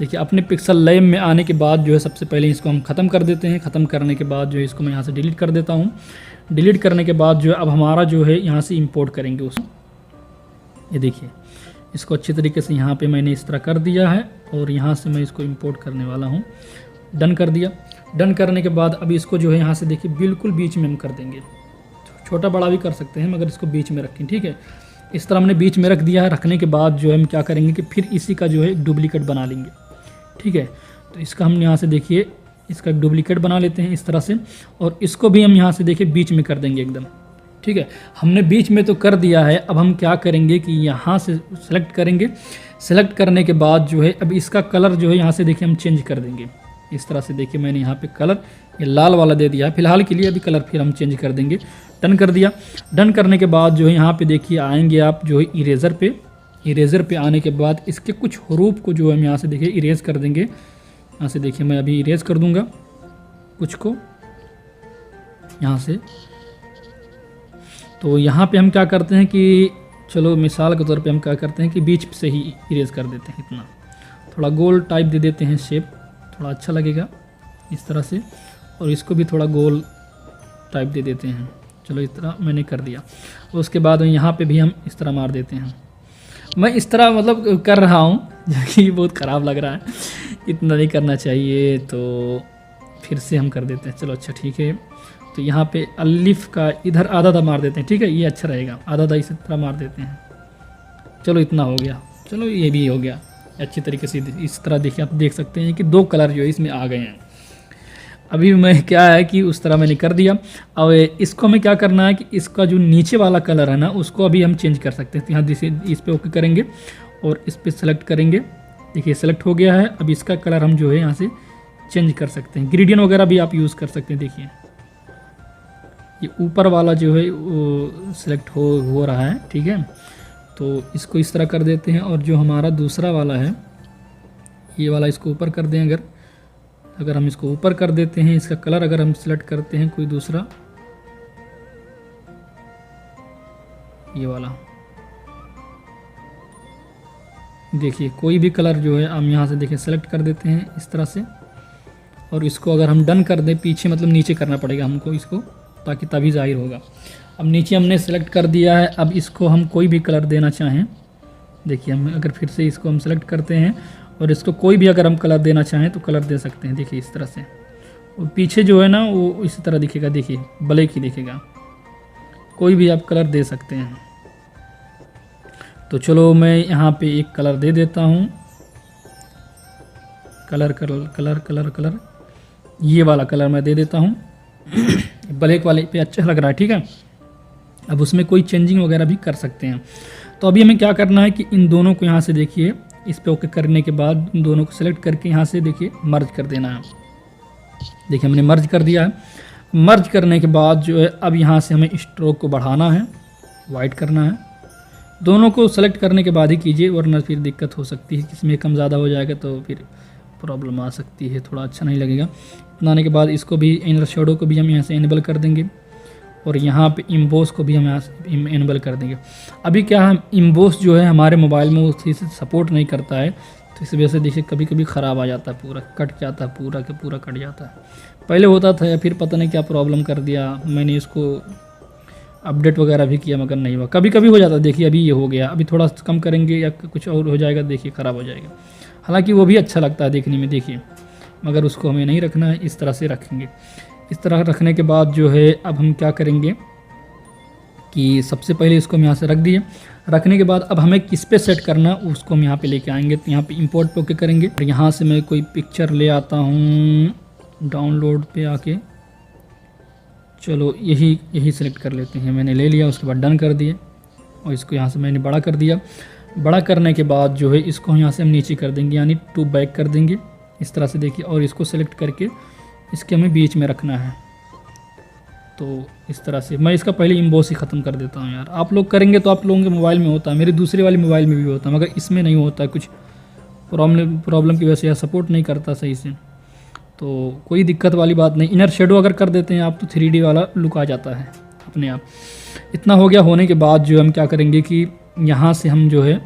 देखिए अपने pixel lab में आने के बाद जो है सबसे पहले इसको हम ख़त्म कर देते हैं। ख़त्म करने के बाद जो है इसको मैं यहाँ से डिलीट कर देता हूँ। डिलीट करने के बाद जो है अब हमारा जो है यहाँ से इंपोर्ट करेंगे उसको। ये देखिए इसको अच्छी तरीके से यहाँ पे मैंने इस तरह कर दिया है और यहाँ से मैं इसको इंपोर्ट करने वाला हूँ। डन कर दिया। डन करने के बाद अब इसको जो है यहाँ से देखिए बिल्कुल बीच में हम कर देंगे। छोटा बड़ा भी कर सकते हैं मगर इसको बीच में रखें, ठीक है। इस तरह हमने बीच में रख दिया है। रखने के बाद जो है हम क्या करेंगे कि फिर इसी का जो है डुप्लीकेट बना लेंगे, ठीक है। तो इसका हम यहाँ से देखिए इसका डुप्लीकेट बना लेते हैं इस तरह से, और इसको भी हम यहाँ से देखिए बीच में कर देंगे एकदम, ठीक है। हमने बीच में तो कर दिया है। अब हम क्या करेंगे कि यहाँ से सेलेक्ट करेंगे। सेलेक्ट करने के बाद जो है अब इसका कलर जो है यहाँ से देखिए हम चेंज कर देंगे इस तरह से। देखिए मैंने यहाँ पे कलर ये लाल वाला दे दिया है फिलहाल के लिए, अभी कलर फिर हम चेंज कर देंगे। डन कर दिया। डन करने के बाद जो है यहाँ पे देखिए आएंगे आप जो है इरेज़र पे। इरेज़र पे आने के बाद इसके कुछ हरूफ को जो हम यहाँ से देखिए इरेज कर देंगे। यहाँ से देखिए मैं अभी इरेज कर दूंगा कुछ को यहाँ से। तो यहाँ पे हम क्या करते हैं कि चलो मिसाल के तौर पे हम क्या करते हैं कि बीच से ही इरेज कर देते हैं। इतना थोड़ा गोल टाइप दे देते हैं शेप, थोड़ा अच्छा लगेगा इस तरह से। और इसको भी थोड़ा गोल टाइप दे देते हैं। चलो इस तरह मैंने कर दिया। उसके बाद यहाँ पे भी हम इस तरह मार देते हैं। मैं इस तरह मतलब कर रहा हूँ जो कि बहुत ख़राब लग रहा है, इतना नहीं करना चाहिए। तो फिर से हम कर देते हैं। चलो अच्छा ठीक है। तो यहाँ पे अलिफ का इधर आधा आधा मार देते हैं, ठीक है, ये अच्छा रहेगा। आधा आधा इसी तरह मार देते हैं। चलो इतना हो गया। चलो ये भी हो गया अच्छी तरीके से। इस तरह देखिए आप देख सकते हैं कि दो कलर जो है इसमें आ गए हैं। अभी मैं क्या है कि उस तरह मैंने कर दिया। अब इसको हमें क्या करना है कि इसका जो नीचे वाला कलर है ना उसको अभी हम चेंज कर सकते हैं। तो यहाँ इस पर ओके करेंगे और इस पर सेलेक्ट करेंगे। देखिए सेलेक्ट हो गया है। अब इसका कलर हम जो है यहाँ से चेंज कर सकते हैं। ग्रेडियंट वगैरह भी आप यूज़ कर सकते हैं। देखिए ये ऊपर वाला जो है वो सिलेक्ट हो रहा है, ठीक है। तो इसको इस तरह कर देते हैं। और जो हमारा दूसरा वाला है ये वाला इसको ऊपर कर दें। अगर हम इसको ऊपर कर देते हैं, इसका कलर अगर हम सिलेक्ट करते हैं कोई दूसरा, ये वाला देखिए कोई भी कलर जो है हम यहाँ से देखिए सेलेक्ट कर देते हैं इस तरह से। और इसको अगर हम डन कर दें, पीछे मतलब नीचे करना पड़ेगा हमको इसको, ताकि तभी जाहिर होगा। अब नीचे हमने सेलेक्ट कर दिया है। अब इसको हम कोई भी कलर देना चाहें, देखिए हम अगर फिर से इसको हम सेलेक्ट करते हैं और इसको कोई भी अगर हम कलर देना चाहें तो कलर दे सकते हैं। देखिए इस तरह से। और पीछे जो है ना वो इसी तरह दिखेगा, देखिए ब्लैक ही दिखेगा। कोई भी आप कलर दे सकते हैं। तो चलो मैं यहाँ पे एक कलर दे देता हूँ। Colour colour colour colour colour ये वाला कलर मैं दे देता हूँ। ब्लैक वाले पे अच्छा लग रहा है, ठीक है। अब उसमें कोई चेंजिंग वगैरह भी कर सकते हैं। तो अभी हमें क्या करना है कि इन दोनों को यहाँ से देखिए इस पे ओके करने के बाद इन दोनों को सेलेक्ट करके यहाँ से देखिए मर्ज कर देना है। देखिए हमने मर्ज कर दिया है। मर्ज करने के बाद जो है अब यहाँ से हमें स्ट्रोक को बढ़ाना है, वाइट करना है। दोनों को सेलेक्ट करने के बाद ही कीजिए, वरना फिर दिक्कत हो सकती है। किसी में कम ज़्यादा हो जाएगा तो फिर प्रॉब्लम आ सकती है, थोड़ा अच्छा नहीं लगेगा। इतना आने के बाद इसको भी इनर शेडो को भी हम यहाँ से इनेबल कर देंगे। और यहाँ पे इम्बोस को भी हम यहाँ से इनेबल कर देंगे। अभी क्या है इम्बोस जो है हमारे मोबाइल में उसी से सपोर्ट नहीं करता है, तो इस वजह से देखिए कभी कभी ख़राब आ जाता है, पूरा कट जाता है, पूरा के पूरा कट जाता है। पहले होता था, फिर पता नहीं क्या प्रॉब्लम कर दिया। मैंने इसको अपडेट वगैरह भी किया मगर नहीं हुआ। कभी कभी हो जाता है। देखिए अभी ये हो गया। अभी थोड़ा कम करेंगे या कुछ और हो जाएगा, देखिए ख़राब हो जाएगा। हालांकि वो भी अच्छा लगता है देखने में, देखिए, मगर उसको हमें नहीं रखना है। इस तरह से रखेंगे। इस तरह रखने के बाद जो है अब हम क्या करेंगे कि सबसे पहले इसको हम यहाँ से रख दिए। रखने के बाद अब हमें किस पे सेट करना उसको हम यहाँ पे लेके आएंगे। तो यहाँ पे इंपोर्ट पे ओके करेंगे। और यहाँ से मैं कोई पिक्चर ले आता हूँ, डाउनलोड पे आके चलो यही सेलेक्ट कर लेते हैं। मैंने ले लिया, उसके बाद डन कर दिए और इसको यहाँ से मैंने बड़ा कर दिया। बड़ा करने के बाद जो है इसको यहाँ से हम नीचे कर देंगे, यानी टू बैक कर देंगे इस तरह से। देखिए और इसको सेलेक्ट करके इसके हमें बीच में रखना है। तो इस तरह से मैं इसका पहले इम्बोस ही ख़त्म कर देता हूँ। यार आप लोग करेंगे तो आप लोगों के मोबाइल में होता है, मेरे दूसरे वाले मोबाइल में भी होता है, मगर इसमें नहीं होता है। कुछ प्रॉब्लम की वजह से या सपोर्ट नहीं करता सही से। तो कोई दिक्कत वाली बात नहीं। इनर शेडो अगर कर देते हैं आप तो 3D वाला लुक आ जाता है अपने आप। इतना हो गया। होने के बाद जो हम क्या करेंगे कि यहाँ से हम जो है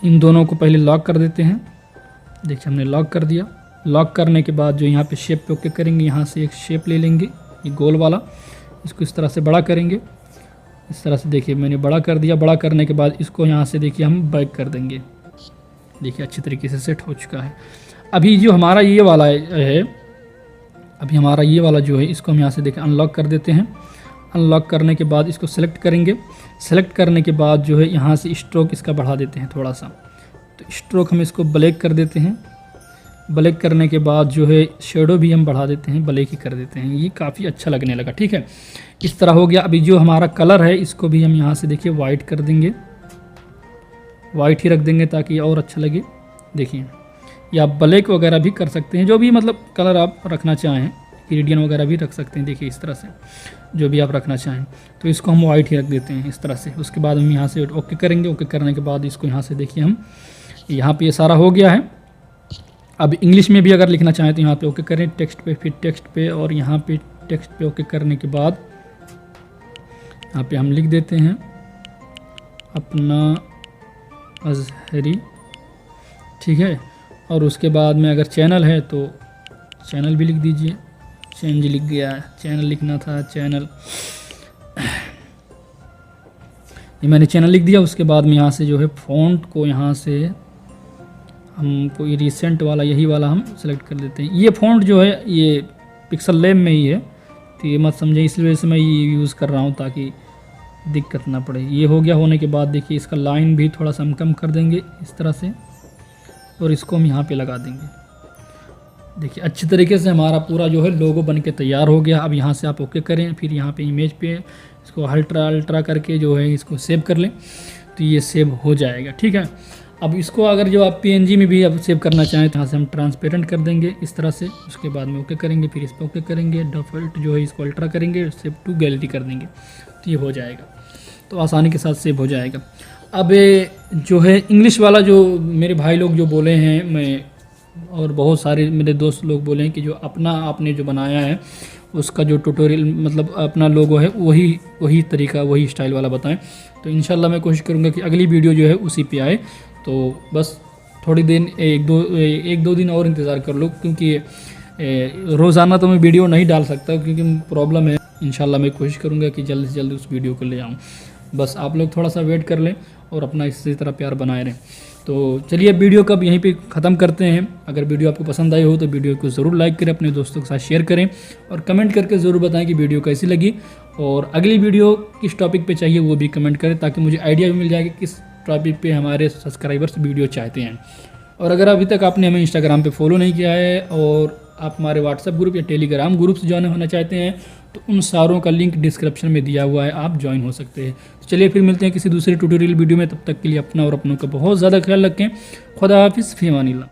इन दोनों को पहले लॉक कर देते हैं। देखिए हमने लॉक कर दिया। लॉक करने के बाद जो यहाँ पे शेप पे ओके करेंगे, यहाँ से एक शेप ले लेंगे ये गोल वाला, इसको इस तरह से बड़ा करेंगे। इस तरह से देखिए मैंने बड़ा कर दिया। बड़ा करने के बाद इसको यहाँ से देखिए हम बैक कर देंगे। देखिए अच्छी तरीके से सेट हो चुका है। अभी जो हमारा ये वाला है, अभी हमारा ये वाला जो है, इसको हम यहाँ से देखिए अनलॉक कर देते हैं। अनलॉक करने के बाद इसको सेलेक्ट करेंगे। सेलेक्ट करने के बाद जो है यहाँ से स्ट्रोक इसका बढ़ा देते हैं थोड़ा सा। तो स्ट्रोक हम इसको ब्लैक कर देते हैं। ब्लैक करने के बाद जो है शेडो भी हम बढ़ा देते हैं, ब्लैक ही कर देते हैं। ये काफ़ी अच्छा लगने लगा। ठीक है, इस तरह हो गया। अभी जो हमारा कलर है इसको भी हम यहाँ से देखिए वाइट कर देंगे। वाइट ही रख देंगे ताकि और अच्छा लगे। देखिए, या ब्लैक वगैरह भी कर सकते हैं, जो भी मतलब कलर आप रखना चाहें। इरिडियन वगैरह भी रख सकते हैं। देखिए इस तरह से जो भी आप रखना चाहें। तो इसको हम वाइट ही रख देते हैं इस तरह से। उसके बाद हम यहाँ से ओके करेंगे। ओके करने के बाद इसको यहाँ से देखिए हम, यहाँ पे ये सारा हो गया है। अब इंग्लिश में भी अगर लिखना चाहें तो यहाँ पे ओके करें, टेक्स्ट पे, फिर टेक्स्ट पे, और यहाँ पे टेक्स्ट पे ओके करने के बाद यहाँ पे हम लिख देते हैं अपना अजहरी। ठीक है, और उसके बाद में अगर चैनल है तो चैनल भी लिख दीजिए। चेंज लिख गया है, चैनल लिखना था, चैनल। ये मैंने चैनल लिख दिया। उसके बाद में यहाँ से जो है फ़ॉन्ट को यहाँ से हम कोई रिसेंट वाला, यही वाला हम सेलेक्ट कर देते हैं। ये फ़ॉन्ट जो है ये पिक्सल लैब में ही है, तो ये मत समझे, इस वजह से मैं ये यूज़ कर रहा हूँ ताकि दिक्कत ना पड़े। ये हो गया। होने के बाद देखिए इसका लाइन भी थोड़ा सा हम कम कर देंगे इस तरह से, और इसको हम यहाँ पे लगा देंगे। देखिए अच्छी तरीके से हमारा पूरा जो है लोगो बन के तैयार हो गया। अब यहाँ से आप ओके करें, फिर यहाँ पे इमेज पे इसको अल्ट्रा करके जो है इसको सेव कर लें, तो ये सेव हो जाएगा। ठीक है, अब इसको अगर जो आप PNG में भी अब सेव करना चाहें तो यहाँ से हम ट्रांसपेरेंट कर देंगे इस तरह से। उसके बाद में ओके करेंगे, फिर इस पर ओके करेंगे, डिफ़ॉल्ट जो है इसको अल्ट्रा करेंगे, सेव टू गैलरी कर देंगे, तो ये हो जाएगा। तो आसानी के साथ सेव हो जाएगा। अब जो है इंग्लिश वाला जो मेरे भाई लोग जो बोले हैं, मैं और बहुत सारे मेरे दोस्त लोग बोले हैं कि जो अपना आपने जो बनाया है उसका जो ट्यूटोरियल मतलब अपना लोगो है वही तरीका, वही स्टाइल वाला बताएं। तो इंशाल्लाह मैं कोशिश करूँगा कि अगली वीडियो जो है उसी पे आए। तो बस थोड़ी दिन एक दो दिन और इंतज़ार कर लो, क्योंकि रोज़ाना तो मैं वीडियो नहीं डाल सकता क्योंकि प्रॉब्लम है। इंशाल्लाह मैं कोशिश करूँगा कि जल्द से जल्द उस वीडियो को ले आऊँ। बस आप लोग थोड़ा सा वेट कर लें और अपना इसी तरह प्यार बनाए रहें। तो चलिए वीडियो का यहीं पे ख़त्म करते हैं। अगर वीडियो आपको पसंद आई हो तो वीडियो को ज़रूर लाइक करें, अपने दोस्तों के साथ शेयर करें, और कमेंट करके ज़रूर बताएं कि वीडियो कैसी लगी, और अगली वीडियो किस टॉपिक पे चाहिए वो भी कमेंट करें, ताकि मुझे आइडिया भी मिल जाए कि किस टॉपिक पे हमारे सब्सक्राइबर्स वीडियो चाहते हैं। और अगर अभी तक आपने हमें इंस्टाग्राम पे फॉलो नहीं किया है और आप हमारे व्हाट्सएप ग्रुप या टेलीग्राम ग्रुप से ज्वाइन होना चाहते हैं तो उन सारों का लिंक डिस्क्रिप्शन में दिया हुआ है, आप ज्वाइन हो सकते हैं। तो चलिए फिर मिलते हैं किसी दूसरे ट्यूटोरियल वीडियो में। तब तक के लिए अपना और अपनों का बहुत ज़्यादा ख्याल रखें। खुदा हाफिज़, फ़ी अमानिल्लाह।